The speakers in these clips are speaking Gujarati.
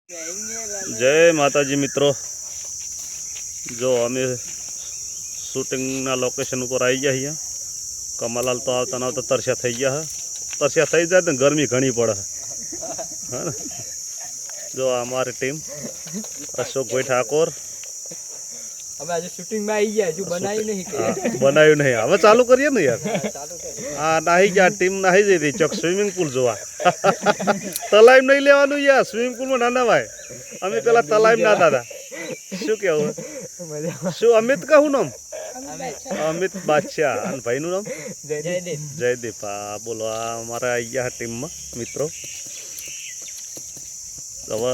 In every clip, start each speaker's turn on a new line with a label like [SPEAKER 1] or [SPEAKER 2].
[SPEAKER 1] જય માતાજી મિત્રો, જો અમે શૂટિંગના લોકેશન ઉપર આવી ગયા અહીંયા. કમલાલ તો આવતા આવતા તરસ્યા થઈ ગયા. તરસ્યા થઈ જાય ને ગરમી ઘણી પડે. હા ને, જો અમારી ટીમ અશોકભાઈ ઠાકોર.
[SPEAKER 2] હવે આજે શૂટિંગમાં આવી ગયા, હજુ બનાવ્યું નહીં.
[SPEAKER 1] બનાવ્યું નહીં, હવે ચાલુ કરીએ ને યાર. હા, નાહી ગયા ટીમ, નાહી જઈ હતી ચોક સ્વિમિંગ પુલ જોવા. તલાઈમ નહીં લેવાનું યાર, સ્વિમિંગ પુલમાં ના નવાય. અમે પેલા તલાઈમ ના દાદા. શું કેવું? શું અમિત કહું નામ? અમિત બાદશાહ. અને ભાઈનું નામ જયદીપ. હા બોલો, આ અમારા આવી ગયા ટીમમાં મિત્રો. હવે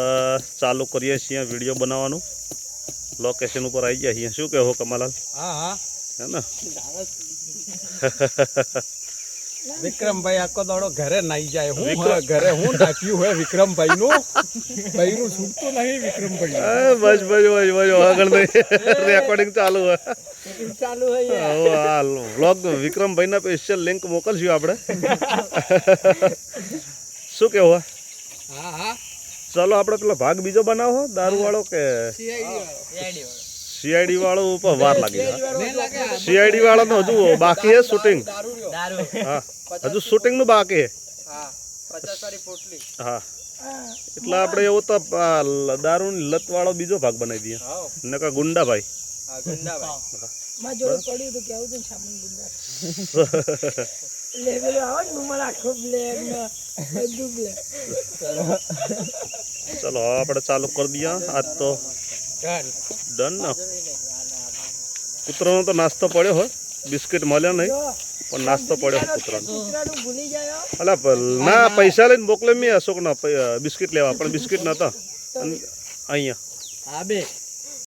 [SPEAKER 1] ચાલુ કરીએ છીએ વિડીયો બનાવવાનું. લોકેશન ઉપર આવી ગયા છીએ. શું કહેવો કમલાલ?
[SPEAKER 2] હા હા,
[SPEAKER 1] હે ને
[SPEAKER 2] વિક્રમભાઈ આખો દાડો ઘરે નાઈ જાય. હું ઘરે હું નાખ્યું હે વિક્રમભાઈ નું છૂટતું નહીં. વિક્રમભાઈ
[SPEAKER 1] બસ બસ બસ બસ આગળ રેકોર્ડિંગ ચાલુ હોય.
[SPEAKER 2] ચાલુ હોય.
[SPEAKER 1] હા, વ્લોગ વિક્રમભાઈના સ્પેશિયલ લિંક મોકલશું આપણે. શું કહેવું?
[SPEAKER 2] હા હા,
[SPEAKER 1] ચાલો આપણે પેલો ભાગ બીજો બનાવો, દારૂ વાળો કે સીઆઈડી વાળો ઉપર વાર લાગી. સીઆઈડી વાળો નું હજુ બાકી છે શૂટિંગ. હા, હજુ શૂટિંગ નું બાકી છે. હા, એટલે આપણે એવું તો દારૂ ની લત વાળો બીજો ભાગ બનાવી દઈએ. નકા ગુંડાભાઈ. ચલો આપણે ચાલુ કરી દઈએ. આજ તો ડન ને. કૂતરાનો તો નાસ્તો પડ્યો હોય, બિસ્કિટ મળ્યા નહીં પણ નાસ્તો પડ્યો કૂતરાનો. અલા ના, પૈસા લઈને મોકલે મેં અશોકના બિસ્કિટ લેવા, પણ બિસ્કિટ નતા અહીંયા.